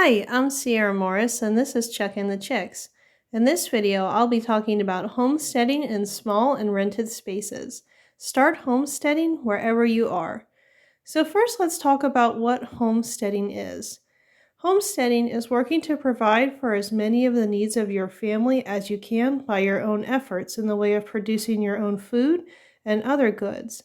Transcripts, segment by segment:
Hi, I'm Sierra Morris, and this is Checkin' the Chicks. In this video, I'll be talking about homesteading in small and rented spaces. Start homesteading wherever you are. So first, let's talk about what homesteading is. Homesteading is working to provide for as many of the needs of your family as you can by your own efforts in the way of producing your own food and other goods.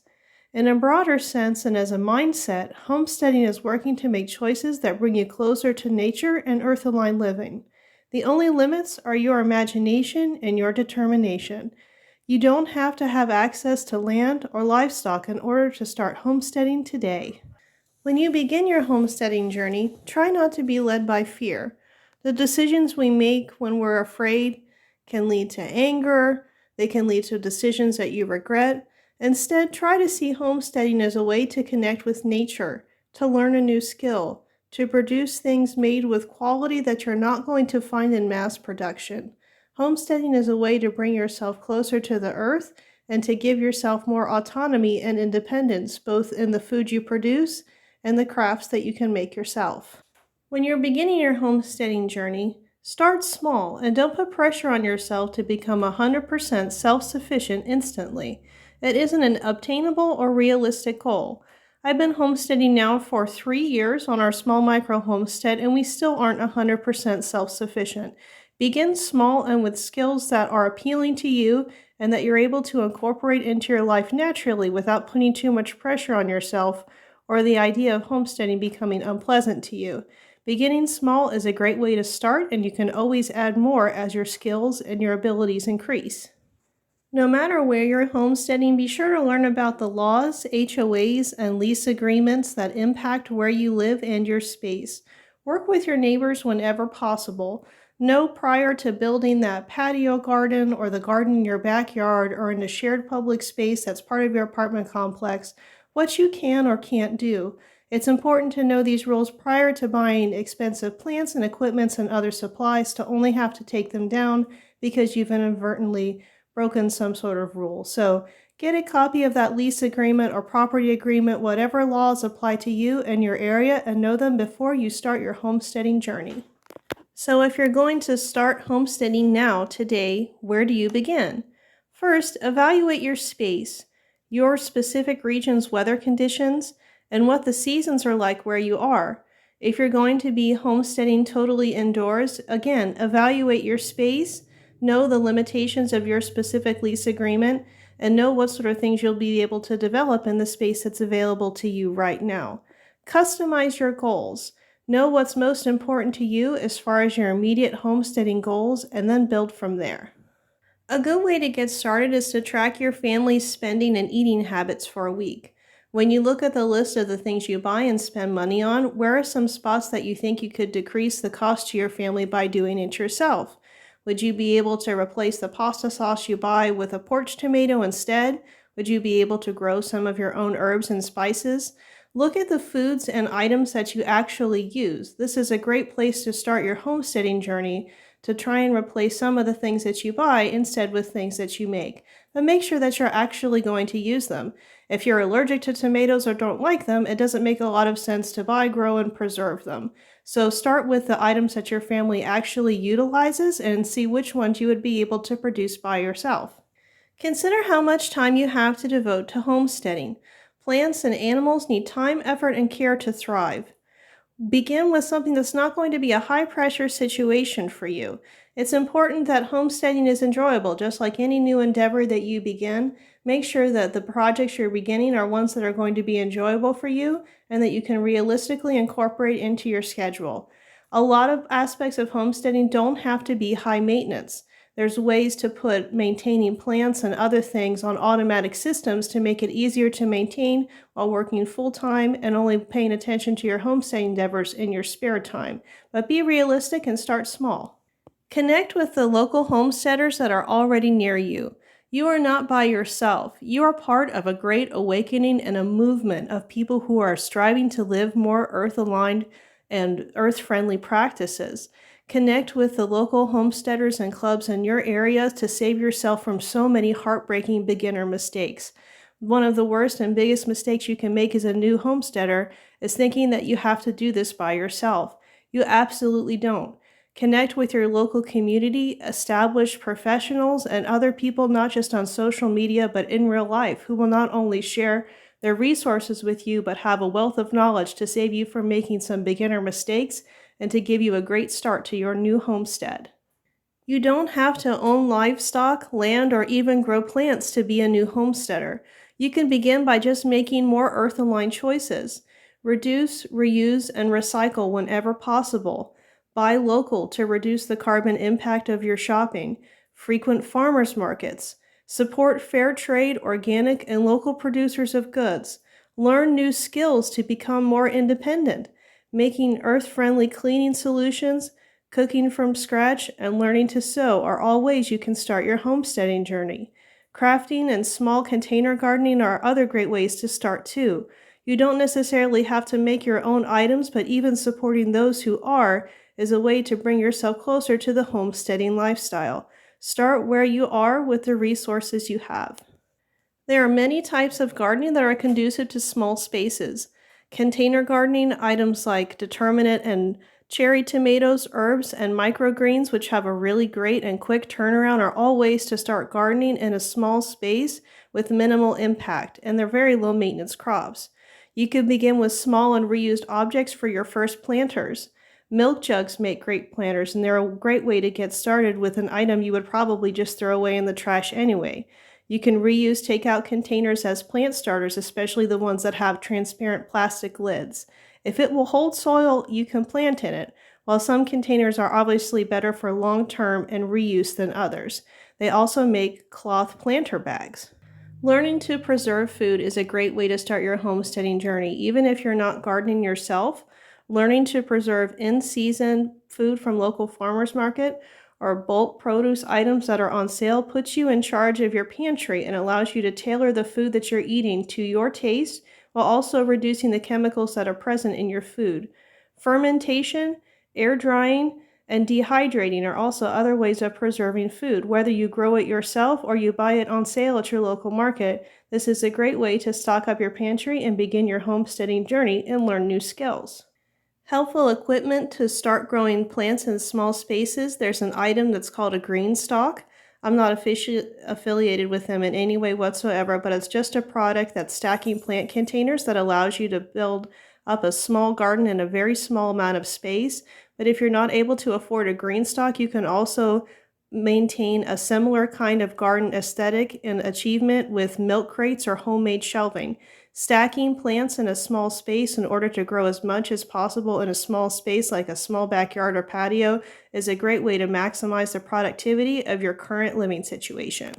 In a broader sense and as a mindset, homesteading is working to make choices that bring you closer to nature and earth-aligned living. The only limits are your imagination and your determination. You don't have to have access to land or livestock in order to start homesteading today. When you begin your homesteading journey, try not to be led by fear. The decisions we make when we're afraid can lead to anger, they can lead to decisions that you regret. Instead, try to see homesteading as a way to connect with nature, to learn a new skill, to produce things made with quality that you're not going to find in mass production. Homesteading is a way to bring yourself closer to the earth and to give yourself more autonomy and independence, both in the food you produce and the crafts that you can make yourself. When you're beginning your homesteading journey, start small and don't put pressure on yourself to become 100% self-sufficient instantly. It isn't an obtainable or realistic goal. I've been homesteading now for 3 years on our small micro homestead, and we still aren't 100% self-sufficient. Begin small and with skills that are appealing to you and that you're able to incorporate into your life naturally without putting too much pressure on yourself or the idea of homesteading becoming unpleasant to you. Beginning small is a great way to start, and you can always add more as your skills and your abilities increase. No matter where you're homesteading, be sure to learn about the laws, HOAs, and lease agreements that impact where you live and your space. Work with your neighbors whenever possible. Know prior to building that patio garden or the garden in your backyard or in a shared public space that's part of your apartment complex what you can or can't do. It's important to know these rules prior to buying expensive plants and equipments and other supplies to only have to take them down because you've inadvertently broken some sort of rule. So get a copy of that lease agreement or property agreement, whatever laws apply to you and your area, and know them before you start your homesteading journey. So if you're going to start homesteading now, today, where do you begin? First, evaluate your space, your specific region's weather conditions, and what the seasons are like where you are. If you're going to be homesteading totally indoors, again, evaluate your space, know the limitations of your specific lease agreement, and know what sort of things you'll be able to develop in the space that's available to you right now. Customize your goals. Know what's most important to you as far as your immediate homesteading goals, and then build from there. A good way to get started is to track your family's spending and eating habits for a week. When you look at the list of the things you buy and spend money on, where are some spots that you think you could decrease the cost to your family by doing it yourself? Would you be able to replace the pasta sauce you buy with a porch tomato instead? Would you be able to grow some of your own herbs and spices? Look at the foods and items that you actually use. This is a great place to start your homesteading journey, to try and replace some of the things that you buy instead with things that you make. But make sure that you're actually going to use them. If you're allergic to tomatoes or don't like them, it doesn't make a lot of sense to buy, grow, and preserve them. So start with the items that your family actually utilizes and see which ones you would be able to produce by yourself. Consider how much time you have to devote to homesteading. Plants and animals need time, effort, and care to thrive. Begin with something that's not going to be a high-pressure situation for you. It's important that homesteading is enjoyable, just like any new endeavor that you begin. Make sure that the projects you're beginning are ones that are going to be enjoyable for you and that you can realistically incorporate into your schedule. A lot of aspects of homesteading don't have to be high maintenance. There's ways to put maintaining plants and other things on automatic systems to make it easier to maintain while working full-time and only paying attention to your homesteading endeavors in your spare time. But be realistic and start small. Connect with the local homesteaders that are already near you. You are not by yourself. You are part of a great awakening and a movement of people who are striving to live more earth-aligned and earth-friendly practices. Connect with the local homesteaders and clubs in your area to save yourself from so many heartbreaking beginner mistakes. One of the worst and biggest mistakes you can make as a new homesteader is thinking that you have to do this by yourself. You absolutely don't. Connect with your local community, established professionals, and other people not just on social media but in real life who will not only share their resources with you but have a wealth of knowledge to save you from making some beginner mistakes and to give you a great start to your new homestead. You don't have to own livestock, land, or even grow plants to be a new homesteader. You can begin by just making more earth-aligned choices. Reduce, reuse, and recycle whenever possible. Buy local to reduce the carbon impact of your shopping. Frequent farmers markets. Support fair trade, organic, and local producers of goods. Learn new skills to become more independent. Making earth-friendly cleaning solutions, cooking from scratch, and learning to sew are all ways you can start your homesteading journey. Crafting and small container gardening are other great ways to start too. You don't necessarily have to make your own items, but even supporting those who are is a way to bring yourself closer to the homesteading lifestyle. Start where you are with the resources you have. There are many types of gardening that are conducive to small spaces. Container gardening, items like determinate and cherry tomatoes, herbs, and microgreens, which have a really great and quick turnaround, are all ways to start gardening in a small space with minimal impact, and they're very low maintenance crops. You can begin with small and reused objects for your first planters. Milk jugs make great planters, and they're a great way to get started with an item you would probably just throw away in the trash anyway. You can reuse takeout containers as plant starters, especially the ones that have transparent plastic lids. If it will hold soil, you can plant in it, while some containers are obviously better for long-term and reuse than others. They also make cloth planter bags. Learning to preserve food is a great way to start your homesteading journey. Even if you're not gardening yourself, learning to preserve in-season food from local farmers market or bulk produce items that are on sale puts you in charge of your pantry and allows you to tailor the food that you're eating to your taste while also reducing the chemicals that are present in your food. Fermentation, air drying, and dehydrating are also other ways of preserving food. Whether you grow it yourself or you buy it on sale at your local market, this is a great way to stock up your pantry and begin your homesteading journey and learn new skills. Helpful equipment to start growing plants in small spaces. There's an item that's called a green stalk. I'm not affiliated with them in any way whatsoever, but it's just a product that's stacking plant containers that allows you to build up a small garden in a very small amount of space. But if you're not able to afford a green stalk, you can also maintain a similar kind of garden aesthetic and achievement with milk crates or homemade shelving. Stacking plants in a small space in order to grow as much as possible in a small space like a small backyard or patio is a great way to maximize the productivity of your current living situation.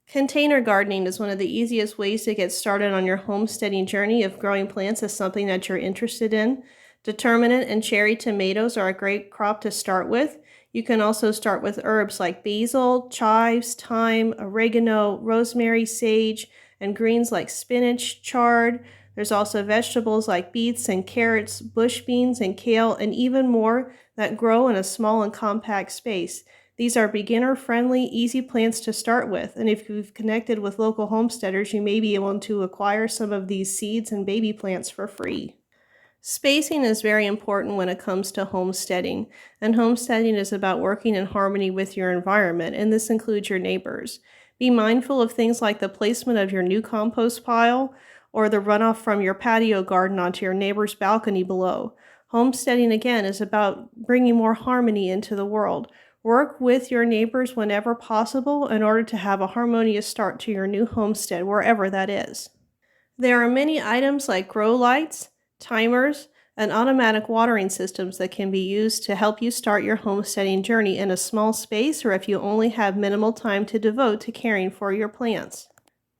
Container gardening is one of the easiest ways to get started on your homesteading journey if growing plants is something that you're interested in. Determinate and cherry tomatoes are a great crop to start with. You can also start with herbs like basil, chives, thyme, oregano, rosemary, sage, and greens like spinach, chard. There's also vegetables like beets and carrots, bush beans and kale, and even more that grow in a small and compact space. These are beginner-friendly, easy plants to start with, and if you've connected with local homesteaders, you may be able to acquire some of these seeds and baby plants for free. Spacing is very important when it comes to homesteading, and homesteading is about working in harmony with your environment, and this includes your neighbors. Be mindful of things like the placement of your new compost pile or the runoff from your patio garden onto your neighbor's balcony below. Homesteading, again, is about bringing more harmony into the world. Work with your neighbors whenever possible in order to have a harmonious start to your new homestead, wherever that is. There are many items like grow lights, timers, and automatic watering systems that can be used to help you start your homesteading journey in a small space or if you only have minimal time to devote to caring for your plants.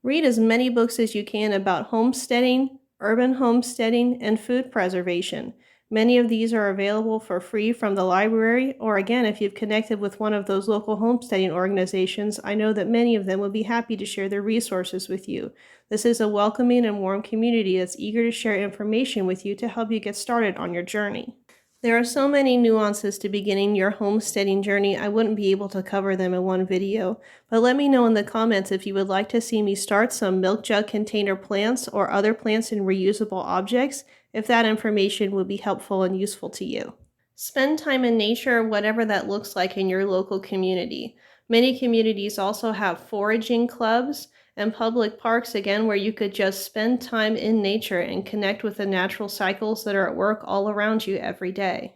Read as many books as you can about homesteading, urban homesteading, and food preservation. Many of these are available for free from the library, or again, if you've connected with one of those local homesteading organizations, I know that many of them would be happy to share their resources with you. This is a welcoming and warm community that's eager to share information with you to help you get started on your journey. There are so many nuances to beginning your homesteading journey, I wouldn't be able to cover them in one video, but let me know in the comments if you would like to see me start some milk jug container plants or other plants in reusable objects, if that information would be helpful and useful to you. Spend time in nature, whatever that looks like in your local community. Many communities also have foraging clubs and public parks, again, where you could just spend time in nature and connect with the natural cycles that are at work all around you every day.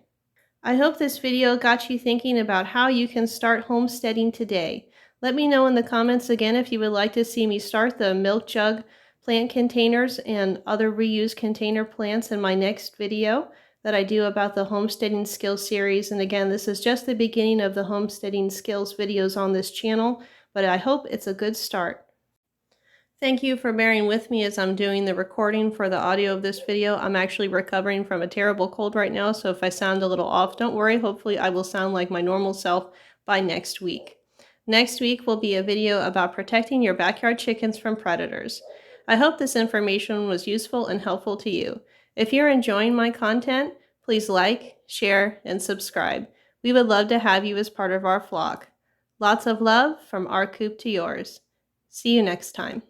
I hope this video got you thinking about how you can start homesteading today. Let me know in the comments again if you would like to see me start the milk jug plant containers and other reused container plants in my next video that I do about the homesteading skills series. And again, this is just the beginning of the homesteading skills videos on this channel, but I hope it's a good start. Thank you for bearing with me as I'm doing the recording for the audio of this video. I'm actually recovering from a terrible cold right now, so if I sound a little off, don't worry. Hopefully I will sound like my normal self by next week. Next week will be a video about protecting your backyard chickens from predators. I hope this information was useful and helpful to you. If you're enjoying my content, please like, share, and subscribe. We would love to have you as part of our flock. Lots of love from our coop to yours. See you next time.